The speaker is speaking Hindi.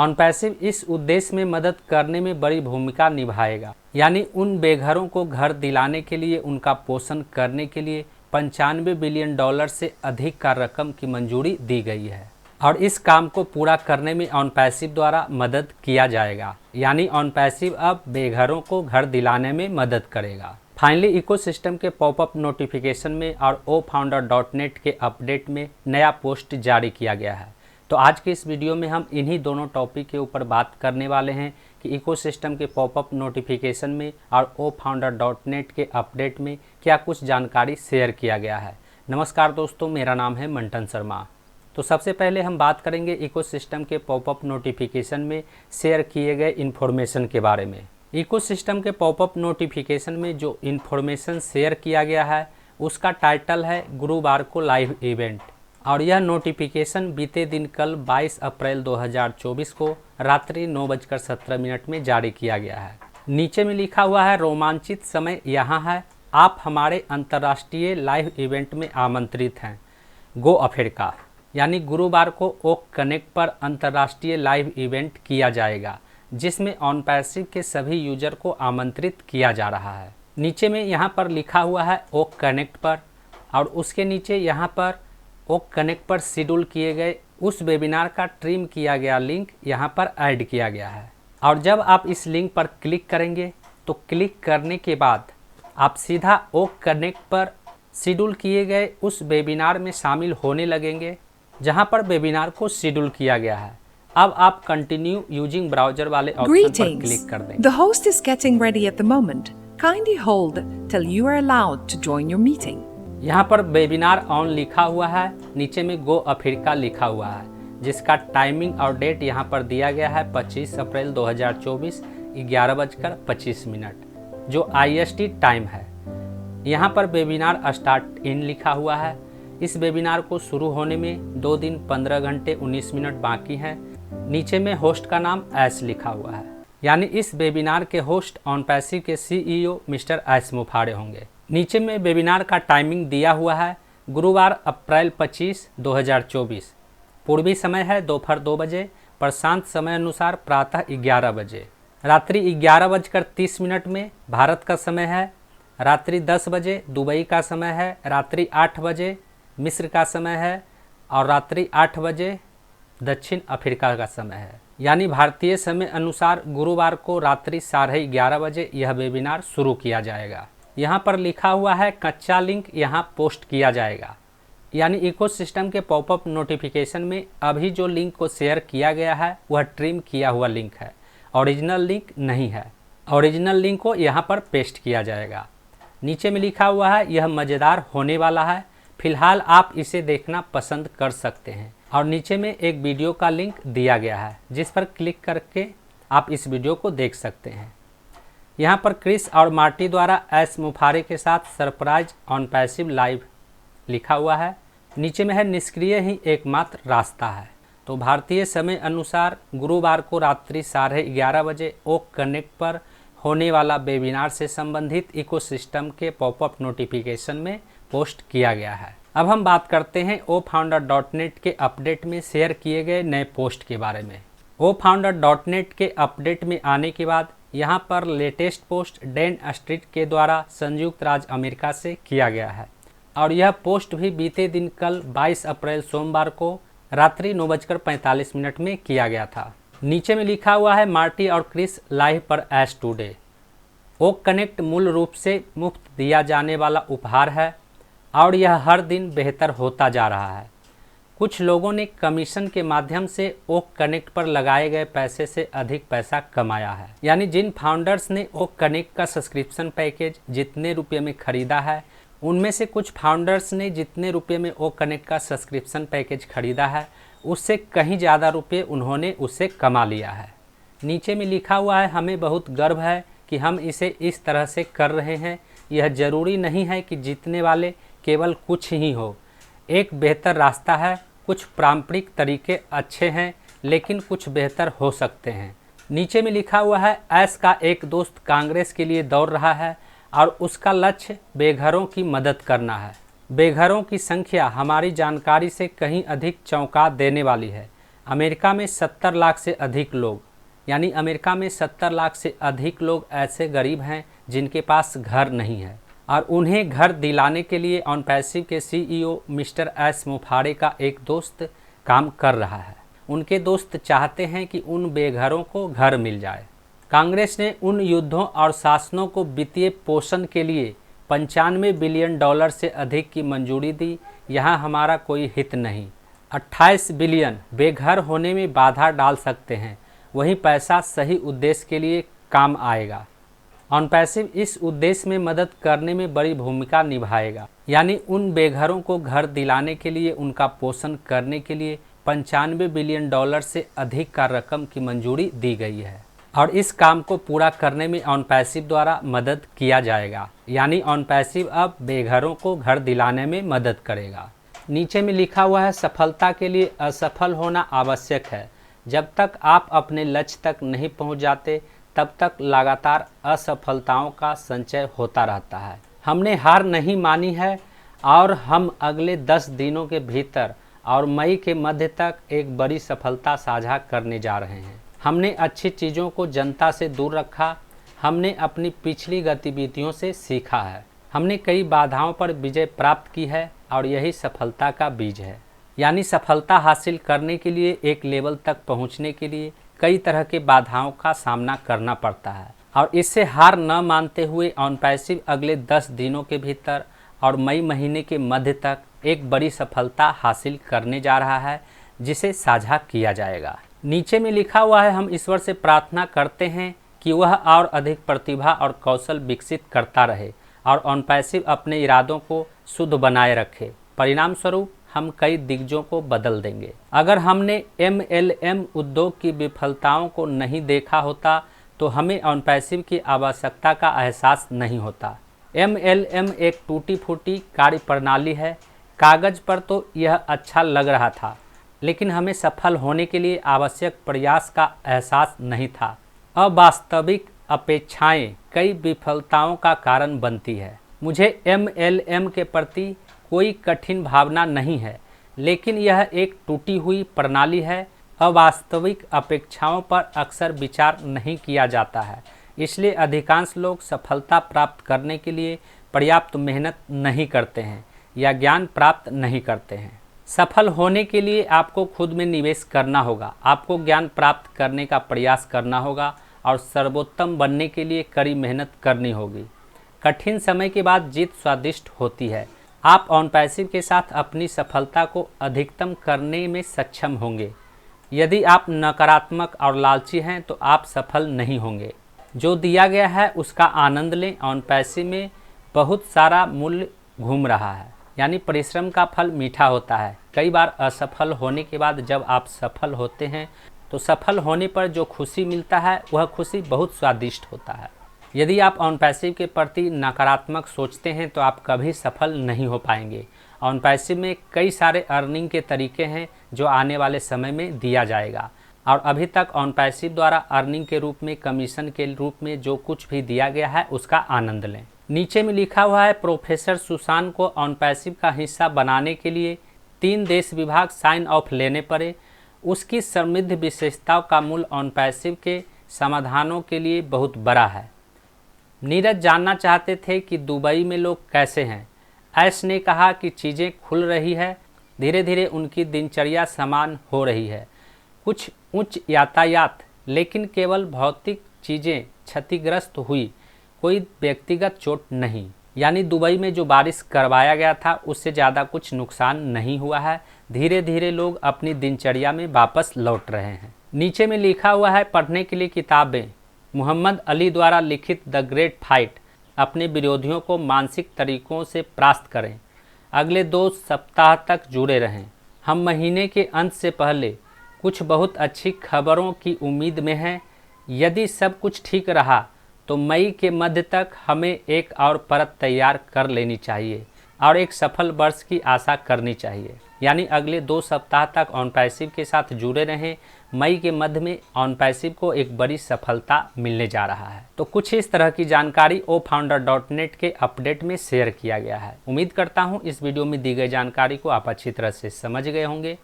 ऑन पैसिव इस उद्देश्य में मदद करने में बड़ी भूमिका निभाएगा। यानी उन बेघरों को घर दिलाने के लिए, उनका पोषण करने के लिए 95 बिलियन डॉलर से अधिक का रकम की मंजूरी दी गई है और इस काम को पूरा करने में ऑन पैसिव द्वारा मदद किया जाएगा। यानी ऑन पैसिव अब बेघरों को घर दिलाने में मदद करेगा। फाइनली इकोसिस्टम के पॉपअप नोटिफिकेशन में और oFounder.net के अपडेट में नया पोस्ट जारी किया गया है। तो आज के इस वीडियो में हम इन्हीं दोनों टॉपिक के ऊपर बात करने वाले हैं कि इकोसिस्टम के पॉपअप नोटिफिकेशन में और oFounder.net के अपडेट में क्या कुछ जानकारी शेयर किया गया है। नमस्कार दोस्तों, मेरा नाम है मंटन शर्मा। तो सबसे पहले हम बात करेंगे इकोसिस्टम के पॉपअप नोटिफिकेशन में शेयर किए गए इन्फॉर्मेशन के बारे में। इकोसिस्टम के पॉपअप नोटिफिकेशन में जो इन्फॉर्मेशन शेयर किया गया है उसका टाइटल है गुरुवार को लाइव इवेंट और यह नोटिफिकेशन बीते दिन कल 22 अप्रैल 2024 को रात्रि 9:17 में जारी किया गया है। नीचे में लिखा हुआ है रोमांचित समय यहाँ है, आप हमारे अंतर्राष्ट्रीय लाइव इवेंट में आमंत्रित हैं। गो अफ्रीका, यानी गुरुवार को ओक कनेक्ट पर अंतर्राष्ट्रीय लाइव इवेंट किया जाएगा जिसमें ऑन पैसिव के सभी यूजर को आमंत्रित किया जा रहा है। नीचे में यहाँ पर लिखा हुआ है ओक कनेक्ट पर और उसके नीचे यहाँ पर ओक कनेक्ट पर शेड्यूल किए गए उस वेबिनार का ट्रिम किया गया लिंक यहाँ पर ऐड किया गया है। और जब आप इस लिंक पर क्लिक करेंगे तो क्लिक करने के बाद आप सीधा ओक कनेक्ट पर शेड्यूल किए गए उस वेबिनार में शामिल होने लगेंगे जहाँ पर वेबिनार को शेड्यूल किया गया है। अब आप कंटिन्यू यूजिंग ब्राउजर वाले ऑप्शन पर क्लिक कर दें। The host is getting ready at the moment. Kindly hold till you are allowed to join your meeting. यहाँ पर वेबिनार ऑन लिखा हुआ है, नीचे में गो अफ्रीका लिखा हुआ है जिसका टाइमिंग और डेट यहाँ पर दिया गया है 25 अप्रैल 2024 11:25 जो IST टाइम है। यहाँ पर वेबिनार स्टार्ट इन लिखा हुआ है। इस वेबिनार को शुरू होने में 2 दिन 15 घंटे 19 मिनट बाकी हैं। नीचे में होस्ट का नाम ऐश लिखा हुआ है, यानी इस वेबिनार के होस्ट ऑन पैसिव के CEO मिस्टर ऐश मुफाड़े होंगे। नीचे में वेबिनार का टाइमिंग दिया हुआ है गुरुवार अप्रैल 25, 2024। पूर्वी समय है दोपहर 2 बजे, प्रशांत समय अनुसार प्रातः 11 बजे। रात्रि 11:30 में भारत का समय है। रात्रि 10 बजे दुबई का समय है। रात्रि 8 बजे मिस्र का समय है और रात्रि 8 बजे दक्षिण अफ्रीका का समय है। यानी भारतीय समय अनुसार गुरुवार को रात्रि 11:30 बजे यह वेबिनार शुरू किया जाएगा। यहाँ पर लिखा हुआ है कच्चा लिंक यहाँ पोस्ट किया जाएगा। यानी इकोसिस्टम के पॉपअप नोटिफिकेशन में अभी जो लिंक को शेयर किया गया है वह ट्रिम किया हुआ लिंक है, ओरिजिनल लिंक नहीं है। ओरिजिनल लिंक को यहाँ पर पेस्ट किया जाएगा। नीचे में लिखा हुआ है यह मज़ेदार होने वाला है, फिलहाल आप इसे देखना पसंद कर सकते हैं। और नीचे में एक वीडियो का लिंक दिया गया है जिस पर क्लिक करके आप इस वीडियो को देख सकते हैं। यहाँ पर क्रिस और मार्टी द्वारा ऐश मुफाड़े के साथ सरप्राइज ऑन पैसिव लाइव लिखा हुआ है। नीचे में है निष्क्रिय ही एकमात्र रास्ता है। तो भारतीय समय अनुसार गुरुवार को रात्रि 11:30 बजे ओक कनेक्ट पर होने वाला वेबिनार से संबंधित इकोसिस्टम के पॉपअप नोटिफिकेशन में पोस्ट किया गया है। अब हम बात करते हैं oFounder.net के अपडेट में शेयर किए गए नए पोस्ट के बारे में। oFounder.net के अपडेट में आने के बाद यहाँ पर लेटेस्ट पोस्ट डैन स्ट्रीट के द्वारा संयुक्त राज्य अमेरिका से किया गया है और यह पोस्ट भी बीते दिन कल 22 अप्रैल सोमवार को रात्रि 9:45 में किया गया था। नीचे में लिखा हुआ है मार्टी और क्रिस लाइव पर ऐश टुडे। ओक कनेक्ट मूल रूप से मुफ्त दिया जाने वाला उपहार है और यह हर दिन बेहतर होता जा रहा है। कुछ लोगों ने कमीशन के माध्यम से ओक कनेक्ट पर लगाए गए पैसे से अधिक पैसा कमाया है। यानी जिन फाउंडर्स ने ओक कनेक्ट का सब्सक्रिप्शन पैकेज जितने रुपये में खरीदा है उनमें से कुछ फाउंडर्स ने जितने रुपये में ओक कनेक्ट का सब्सक्रिप्शन पैकेज खरीदा है उससे कहीं ज़्यादा रुपये उन्होंने उससे कमा लिया है। नीचे में लिखा हुआ है हमें बहुत गर्व है कि हम इसे इस तरह से कर रहे हैं। यह ज़रूरी नहीं है कि जीतने वाले केवल कुछ ही हो। एक बेहतर रास्ता है। कुछ पारंपरिक तरीके अच्छे हैं लेकिन कुछ बेहतर हो सकते हैं। नीचे में लिखा हुआ है ऐश का एक दोस्त कांग्रेस के लिए दौड़ रहा है और उसका लक्ष्य बेघरों की मदद करना है। बेघरों की संख्या हमारी जानकारी से कहीं अधिक चौंका देने वाली है। अमेरिका में 70 लाख से अधिक लोग, यानी अमेरिका में 70 लाख से अधिक लोग ऐसे गरीब हैं जिनके पास घर नहीं है, और उन्हें घर दिलाने के लिए ऑनपैसिव के CEO मिस्टर एस मुफारे का एक दोस्त काम कर रहा है। उनके दोस्त चाहते हैं कि उन बेघरों को घर मिल जाए। कांग्रेस ने उन युद्धों और शासनों को वित्तीय पोषण के लिए 95 बिलियन डॉलर से अधिक की मंजूरी दी। यहाँ हमारा कोई हित नहीं। 28 बिलियन बेघर होने में बाधा डाल सकते हैं, वही पैसा सही उद्देश्य के लिए काम आएगा। ऑनपैसिव इस उद्देश्य में मदद करने में बड़ी भूमिका निभाएगा, यानी उन बेघरों को घर दिलाने के लिए उनका पोषण करने के लिए 95 बिलियन डॉलर से अधिक का रकम की मंजूरी दी गई है, और इस काम को पूरा करने में ऑनपैसिव द्वारा मदद किया जाएगा, यानी ऑनपैसिव अब बेघरों को घर दिलाने में मदद करेगा। नीचे में लिखा हुआ है, सफलता के लिए असफल होना आवश्यक है। जब तक आप अपने लक्ष्य तक नहीं पहुंच जाते तब तक लगातार असफलताओं का संचय होता रहता है। हमने हार नहीं मानी है और हम अगले 10 दिनों के भीतर और मई के मध्य तक एक बड़ी सफलता साझा करने जा रहे हैं। हमने अच्छी चीज़ों को जनता से दूर रखा, हमने अपनी पिछली गतिविधियों से सीखा है, हमने कई बाधाओं पर विजय प्राप्त की है और यही सफलता का बीज है। यानी सफलता हासिल करने के लिए एक लेवल तक पहुंचने के लिए कई तरह के बाधाओं का सामना करना पड़ता है, और इससे हार न मानते हुए ऑनपैसिव अगले 10 दिनों के भीतर और मई महीने के मध्य तक एक बड़ी सफलता हासिल करने जा रहा है, जिसे साझा किया जाएगा। नीचे में लिखा हुआ है, हम ईश्वर से प्रार्थना करते हैं कि वह और अधिक प्रतिभा और कौशल विकसित करता रहे और ऑनपैसिव अपने इरादों को शुद्ध बनाए रखे। परिणाम स्वरूप हम कई दिग्गजों को बदल देंगे। अगर हमने MLM उद्योग की विफलताओं को नहीं देखा होता तो हमें ऑनपैसिव की आवश्यकता का एहसास नहीं होता। MLM एक टूटी फूटी कार्य प्रणाली है। कागज पर तो यह अच्छा लग रहा था, लेकिन हमें सफल होने के लिए आवश्यक प्रयास का एहसास नहीं था। अवास्तविक अपेक्षाएं कई विफलताओं का कारण बनती है। मुझे MLM के प्रति कोई कठिन भावना नहीं है, लेकिन यह एक टूटी हुई प्रणाली है। अवास्तविक अपेक्षाओं पर अक्सर विचार नहीं किया जाता है, इसलिए अधिकांश लोग सफलता प्राप्त करने के लिए पर्याप्त मेहनत नहीं करते हैं या ज्ञान प्राप्त नहीं करते हैं। सफल होने के लिए आपको खुद में निवेश करना होगा, आपको ज्ञान प्राप्त करने का प्रयास करना होगा और सर्वोत्तम बनने के लिए कड़ी मेहनत करनी होगी। कठिन समय के बाद जीत स्वादिष्ट होती है। आप ऑनपैसिव के साथ अपनी सफलता को अधिकतम करने में सक्षम होंगे। यदि आप नकारात्मक और लालची हैं तो आप सफल नहीं होंगे। जो दिया गया है उसका आनंद लें। ऑनपैसिव में बहुत सारा मूल्य घूम रहा है, यानी परिश्रम का फल मीठा होता है। कई बार असफल होने के बाद जब आप सफल होते हैं तो सफल होने पर जो खुशी मिलता है वह खुशी बहुत स्वादिष्ट होता है। यदि आप ऑनपैसिव के प्रति नकारात्मक सोचते हैं तो आप कभी सफल नहीं हो पाएंगे। ऑनपैसिव में कई सारे अर्निंग के तरीके हैं जो आने वाले समय में दिया जाएगा, और अभी तक ऑनपैसिव द्वारा अर्निंग के रूप में, कमीशन के रूप में जो कुछ भी दिया गया है उसका आनंद लें। नीचे में लिखा हुआ है, प्रोफेसर सुसान को ऑनपैसिव का हिस्सा बनाने के लिए 3 देश विभाग साइन ऑफ लेने पड़े। उसकी समृद्ध विशेषताओं का मूल ऑनपैसिव के समाधानों के लिए बहुत बड़ा है। नीरज जानना चाहते थे कि दुबई में लोग कैसे हैं। ऐश ने कहा कि चीज़ें खुल रही है, धीरे धीरे उनकी दिनचर्या समान हो रही है। कुछ उच्च यातायात, लेकिन केवल भौतिक चीज़ें क्षतिग्रस्त हुई, कोई व्यक्तिगत चोट नहीं। यानी दुबई में जो बारिश करवाया गया था उससे ज़्यादा कुछ नुकसान नहीं हुआ है। धीरे धीरे लोग अपनी दिनचर्या में वापस लौट रहे हैं। नीचे में लिखा हुआ है, पढ़ने के लिए किताबें। मोहम्मद अली द्वारा लिखित द ग्रेट फाइट। अपने विरोधियों को मानसिक तरीकों से परास्त करें। अगले 2 सप्ताह तक जुड़े रहें। हम महीने के अंत से पहले कुछ बहुत अच्छी खबरों की उम्मीद में हैं। यदि सब कुछ ठीक रहा तो मई के मध्य तक हमें एक और परत तैयार कर लेनी चाहिए और एक सफल वर्ष की आशा करनी चाहिए। यानी अगले 2 सप्ताह तक ऑनपैसिव के साथ जुड़े रहें। मई के मध्य में ऑनपैसिव को एक बड़ी सफलता मिलने जा रहा है। तो कुछ इस तरह की जानकारी ofounder.net के अपडेट में शेयर किया गया है। उम्मीद करता हूं इस वीडियो में दी गई जानकारी को आप अच्छी तरह से समझ गए होंगे।